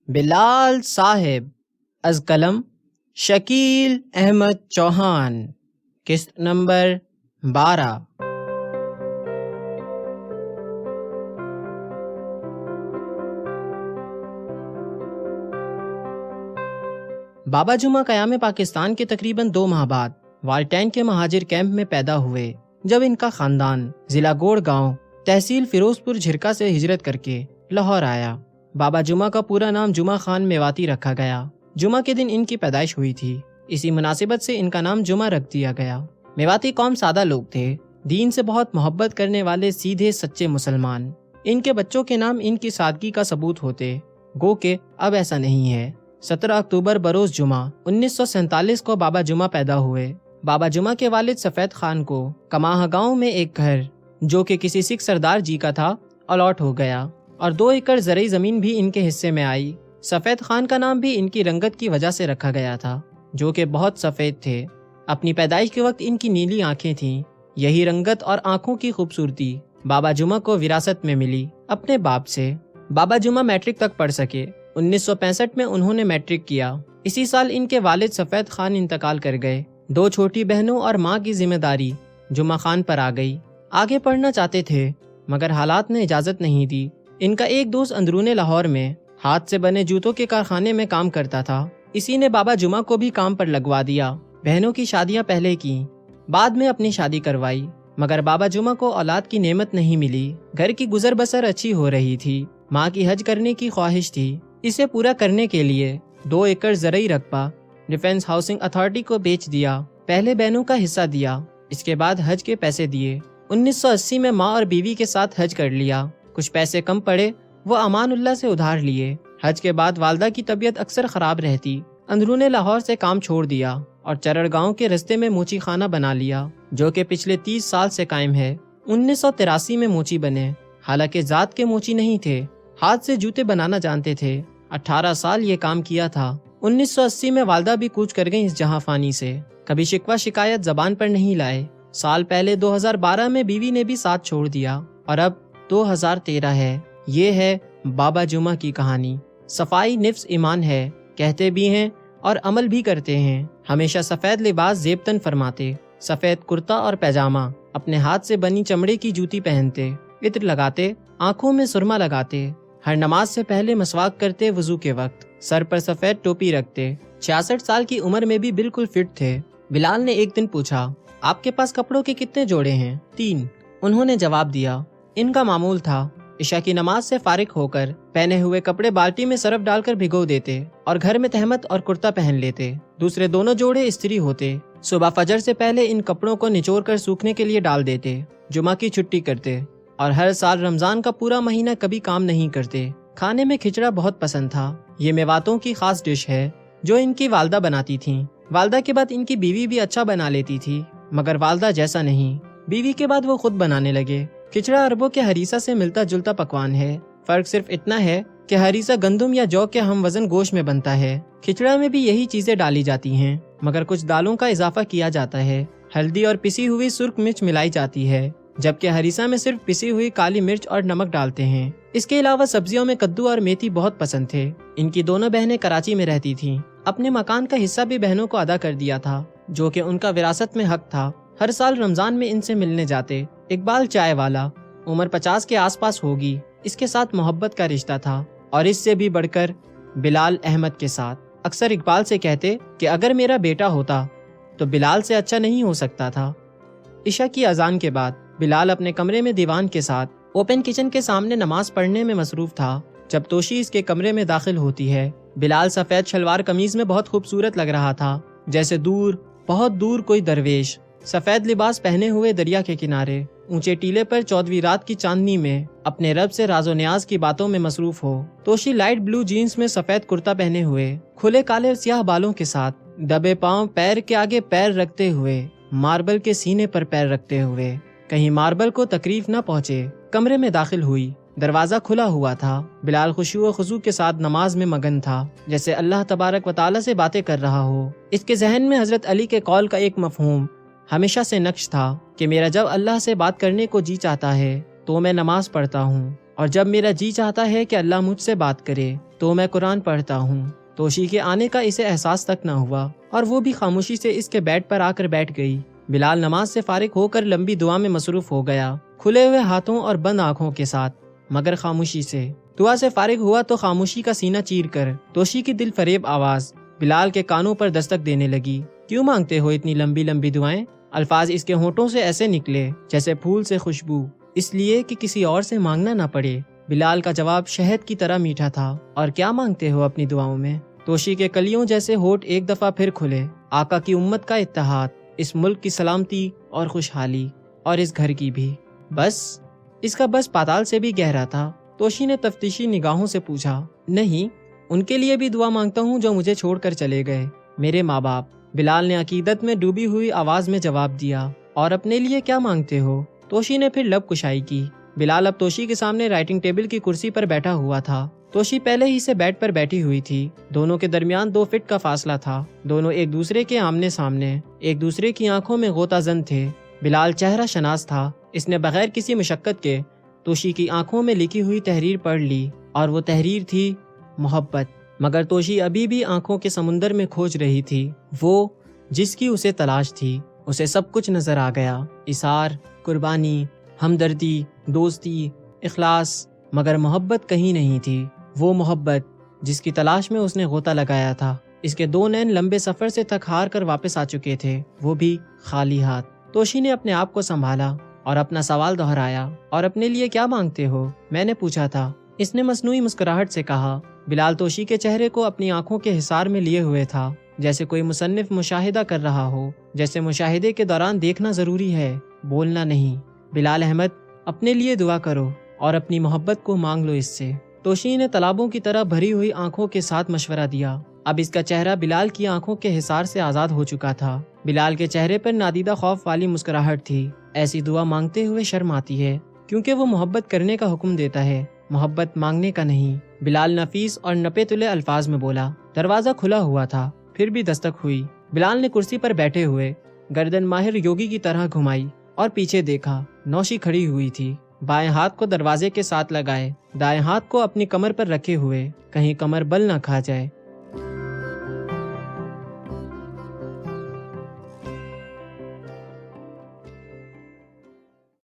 بلال صاحب از قلم شکیل احمد چوہان، قسط نمبر 12۔ بابا جمعہ قیام پاکستان کے تقریباً 2 ماہ بعد والٹین کے مہاجر کیمپ میں پیدا ہوئے، جب ان کا خاندان ضلع گوڑ گاؤں تحصیل فیروز پور جھرکا سے ہجرت کر کے لاہور آیا۔ بابا جمعہ کا پورا نام جمعہ خان میواتی رکھا گیا۔ جمعہ کے دن ان کی پیدائش ہوئی تھی، اسی مناسبت سے ان کا نام جمعہ رکھ دیا گیا۔ میواتی قوم سادہ لوگ تھے، دین سے بہت محبت کرنے والے سیدھے سچے مسلمان۔ ان کے بچوں کے نام ان کی سادگی کا ثبوت ہوتے، گو کہ اب ایسا نہیں ہے۔ 17 اکتوبر بروز جمعہ 1947 کو بابا جمعہ پیدا ہوئے۔ بابا جمعہ کے والد سفید خان کو کماہ گاؤں میں ایک گھر جو کہ کسی سکھ سردار جی کا تھا الاٹ ہو گیا، اور 2 ایکڑ زرعی زمین بھی ان کے حصے میں آئی۔ سفید خان کا نام بھی ان کی رنگت کی وجہ سے رکھا گیا تھا، جو کہ بہت سفید تھے۔ اپنی پیدائش کے وقت ان کی نیلی آنکھیں تھیں۔ یہی رنگت اور آنکھوں کی خوبصورتی بابا جمعہ کو وراثت میں ملی اپنے باپ سے۔ بابا جمعہ میٹرک تک پڑھ سکے۔ 1965 میں انہوں نے میٹرک کیا۔ اسی سال ان کے والد سفید خان انتقال کر گئے۔ 2 چھوٹی بہنوں اور ماں کی ذمہ داری جمعہ خان پر آ گئی۔ آگے پڑھنا چاہتے تھے مگر حالات نے اجازت نہیں دی۔ ان کا ایک دوست اندرون لاہور میں ہاتھ سے بنے جوتوں کے کارخانے میں کام کرتا تھا، اسی نے بابا جمعہ کو بھی کام پر لگوا دیا۔ بہنوں کی شادیاں پہلے کی، بعد میں اپنی شادی کروائی، مگر بابا جمعہ کو اولاد کی نعمت نہیں ملی۔ گھر کی گزر بسر اچھی ہو رہی تھی، ماں کی حج کرنے کی خواہش تھی۔ اسے پورا کرنے کے لیے 2 ایکڑ زرعی رقبہ ڈیفنس ہاؤسنگ اتھارٹی کو بیچ دیا۔ پہلے بہنوں کا حصہ دیا، اس کے بعد حج کے پیسے دیے۔ 1980 میں ماں اور بیوی کے ساتھ حج کر لیا۔ کچھ پیسے کم پڑے، وہ امان اللہ سے ادھار لیے۔ حج کے بعد والدہ کی طبیعت اکثر خراب رہتی، اندرون لاہور سے کام چھوڑ دیا اور چرڑ گاؤں کے رستے میں موچی خانہ بنا لیا، جو کہ پچھلے 30 سال سے قائم ہے۔ 1983 میں موچی بنے، حالانکہ ذات کے موچی نہیں تھے، ہاتھ سے جوتے بنانا جانتے تھے۔ 18 سال یہ کام کیا تھا۔ 1980 میں والدہ بھی کوچ کر گئیں اس جہاں فانی سے، کبھی شکوہ شکایت زبان پر نہیں لائے۔ سال پہلے 2012 میں بیوی نے بھی ساتھ چھوڑ دیا، اور اب 2013 ہے۔ یہ ہے بابا جمعہ کی کہانی۔ صفائی نفس ایمان ہے، کہتے بھی ہیں اور عمل بھی کرتے ہیں۔ ہمیشہ سفید لباس زیبتن فرماتے، سفید کرتا اور پیجامہ، اپنے ہاتھ سے بنی چمڑے کی جوتی پہنتے، عطر لگاتے، آنکھوں میں سرما لگاتے، ہر نماز سے پہلے مسواک کرتے وضو کے وقت، سر پر سفید ٹوپی رکھتے۔ 66 سال کی عمر میں بھی بالکل فٹ تھے۔ بلال نے ایک دن پوچھا، آپ کے پاس کپڑوں کے کتنے جوڑے ہیں؟ 3۔ انہوں نے جواب دیا۔ ان کا معمول تھا عشاء کی نماز سے فارغ ہو کر پہنے ہوئے کپڑے بالٹی میں سرف ڈال کر بھگو دیتے اور گھر میں تہمت اور کرتا پہن لیتے۔ دوسرے دونوں جوڑے استری ہوتے۔ صبح فجر سے پہلے ان کپڑوں کو نچوڑ کر سوکھنے کے لیے ڈال دیتے، جمعہ کی چھٹی کرتے، اور ہر سال رمضان کا پورا مہینہ کبھی کام نہیں کرتے۔ کھانے میں کھچڑا بہت پسند تھا۔ یہ میواتوں کی خاص ڈش ہے جو ان کی والدہ بناتی تھیں۔ والدہ کے بعد ان کی بیوی بھی اچھا بنا لیتی تھی، مگر والدہ جیسا نہیں۔ بیوی کے بعد وہ خود بنانے لگے۔ کھچڑا عربوں کے ہریسہ سے ملتا جلتا پکوان ہے، فرق صرف اتنا ہے کہ ہریسہ گندم یا جو کے ہم وزن گوشت میں بنتا ہے۔ کھچڑا میں بھی یہی چیزیں ڈالی جاتی ہیں، مگر کچھ دالوں کا اضافہ کیا جاتا ہے۔ ہلدی اور پسی ہوئی سرخ مرچ ملائی جاتی ہے، جبکہ ہریسہ میں صرف پسی ہوئی کالی مرچ اور نمک ڈالتے ہیں۔ اس کے علاوہ سبزیوں میں کدو اور میتھی بہت پسند تھے۔ ان کی دونوں بہنیں کراچی میں رہتی تھیں۔ اپنے مکان کا حصہ بھی بہنوں کو ادا کر دیا تھا، جو کہ ان کا وراثت میں حق تھا۔ ہر سال رمضان میں ان سے ملنے جاتے۔ اقبال چائے والا، عمر 50 کے آس پاس ہوگی، اس کے ساتھ محبت کا رشتہ تھا، اور اس سے بھی بڑھ کر بلال احمد کے ساتھ۔ اکثر اقبال سے کہتے کہ اگر میرا بیٹا ہوتا تو بلال سے اچھا نہیں ہو سکتا تھا۔ عشاء کی اذان کے بعد بلال اپنے کمرے میں دیوان کے ساتھ اوپن کچن کے سامنے نماز پڑھنے میں مصروف تھا، جب توشی اس کے کمرے میں داخل ہوتی ہے۔ بلال سفید شلوار قمیض میں بہت خوبصورت لگ رہا تھا، جیسے دور، بہت دور کوئی درویش، سفید لباس پہنے ہوئے دریا کے کنارے، اونچے ٹیلے پر 14ویں رات کی چاندنی میں اپنے رب سے راز و نیاز کی باتوں میں مصروف ہو۔ توشی لائٹ بلو جینز میں سفید کرتا پہنے ہوئے، کھلے کالے سیاہ بالوں کے ساتھ، دبے پاؤں پیر کے آگے پیر رکھتے ہوئے، ماربل کے سینے پر پیر رکھتے ہوئے، کہیں ماربل کو تکلیف نہ پہنچے، کمرے میں داخل ہوئی۔ دروازہ کھلا ہوا تھا۔ بلال خشوع و خضوع کے ساتھ نماز میں مگن تھا، جیسے اللہ تبارک و تعالی سے باتیں کر رہا ہو۔ اس کے ذہن میں حضرت علی کے قول کا ایک مفہوم ہمیشہ سے نقش تھا کہ میرا جب اللہ سے بات کرنے کو جی چاہتا ہے تو میں نماز پڑھتا ہوں، اور جب میرا جی چاہتا ہے کہ اللہ مجھ سے بات کرے تو میں قرآن پڑھتا ہوں۔ توشی کے آنے کا اسے احساس تک نہ ہوا اور وہ بھی خاموشی سے اس کے بیڈ پر آ کر بیٹھ گئی۔ بلال نماز سے فارغ ہو کر لمبی دعا میں مصروف ہو گیا، کھلے ہوئے ہاتھوں اور بند آنکھوں کے ساتھ، مگر خاموشی سے۔ دعا سے فارغ ہوا تو خاموشی کا سینہ چیر کر توشی کی دل فریب آواز بلال کے کانوں پر دستک دینے لگی۔ کیوں مانگتے ہو اتنی لمبی لمبی دعائیں؟ الفاظ اس کے ہونٹوں سے ایسے نکلے جیسے پھول سے خوشبو، اس لیے کہ کسی اور سے مانگنا نہ پڑے۔ بلال کا جواب شہد کی طرح میٹھا تھا۔ اور کیا مانگتے ہو اپنی دعاؤں میں؟ توشی کے کلیوں جیسے ہونٹ ایک دفعہ پھر کھلے۔ آقا کی امت کا اتحاد، اس ملک کی سلامتی اور خوشحالی، اور اس گھر کی بھی۔ بس؟ اس کا بس پاتال سے بھی گہرا تھا۔ توشی نے تفتیشی نگاہوں سے پوچھا۔ نہیں، ان کے لیے بھی دعا مانگتا ہوں جو مجھے چھوڑ کر چلے گئے، میرے ماں باپ۔ بلال نے عقیدت میں ڈوبی ہوئی آواز میں جواب دیا۔ اور اپنے لیے کیا مانگتے ہو؟ توشی نے پھر لب کشائی کی۔ بلال اب توشی کے سامنے رائٹنگ ٹیبل کی کرسی پر بیٹھا ہوا تھا۔ توشی پہلے ہی سے بیڈ پر بیٹھی ہوئی تھی۔ دونوں کے درمیان 2 فٹ کا فاصلہ تھا۔ دونوں ایک دوسرے کے آمنے سامنے، ایک دوسرے کی آنکھوں میں غوطہ زن تھے۔ بلال چہرہ شناس تھا۔ اس نے بغیر کسی مشقت کے توشی کی آنکھوں میں لکھی ہوئی تحریر پڑھ لی، اور وہ تحریر تھی محبت۔ مگر توشی ابھی بھی آنکھوں کے سمندر میں کھوج رہی تھی۔ وہ جس کی اسے تلاش تھی، اسے سب کچھ نظر آ گیا، اثار، قربانی، ہمدردی، دوستی، اخلاص، مگر محبت کہیں نہیں تھی۔ وہ محبت جس کی تلاش میں اس نے غوطہ لگایا تھا۔ اس کے 2 نین لمبے سفر سے تھک ہار کر واپس آ چکے تھے، وہ بھی خالی ہاتھ۔ توشی نے اپنے آپ کو سنبھالا اور اپنا سوال دہرایا۔ اور اپنے لیے کیا مانگتے ہو؟ میں نے پوچھا تھا، اس نے مصنوعی مسکراہٹ سے کہا۔ بلال توشی کے چہرے کو اپنی آنکھوں کے حصار میں لیے ہوئے تھا، جیسے کوئی مصنف مشاہدہ کر رہا ہو، جیسے مشاہدے کے دوران دیکھنا ضروری ہے، بولنا نہیں۔ بلال احمد، اپنے لیے دعا کرو اور اپنی محبت کو مانگ لو اس سے۔ توشی نے تالابوں کی طرح بھری ہوئی آنکھوں کے ساتھ مشورہ دیا۔ اب اس کا چہرہ بلال کی آنکھوں کے حصار سے آزاد ہو چکا تھا۔ بلال کے چہرے پر نادیدہ خوف والی مسکراہٹ تھی۔ ایسی دعا مانگتے ہوئے شرم آتی ہے، کیونکہ وہ محبت کرنے کا حکم دیتا ہے، محبت مانگنے کا نہیں۔ بلال نفیس اور نپے تلے الفاظ میں بولا۔ دروازہ کھلا ہوا تھا، پھر بھی دستک ہوئی۔ بلال نے کرسی پر بیٹھے ہوئے گردن ماہر یوگی کی طرح گھمائی اور پیچھے دیکھا۔ نوشی کھڑی ہوئی تھی، بائیں ہاتھ کو دروازے کے ساتھ لگائے، دائیں ہاتھ کو اپنی کمر پر رکھے ہوئے، کہیں کمر بل نہ کھا جائے۔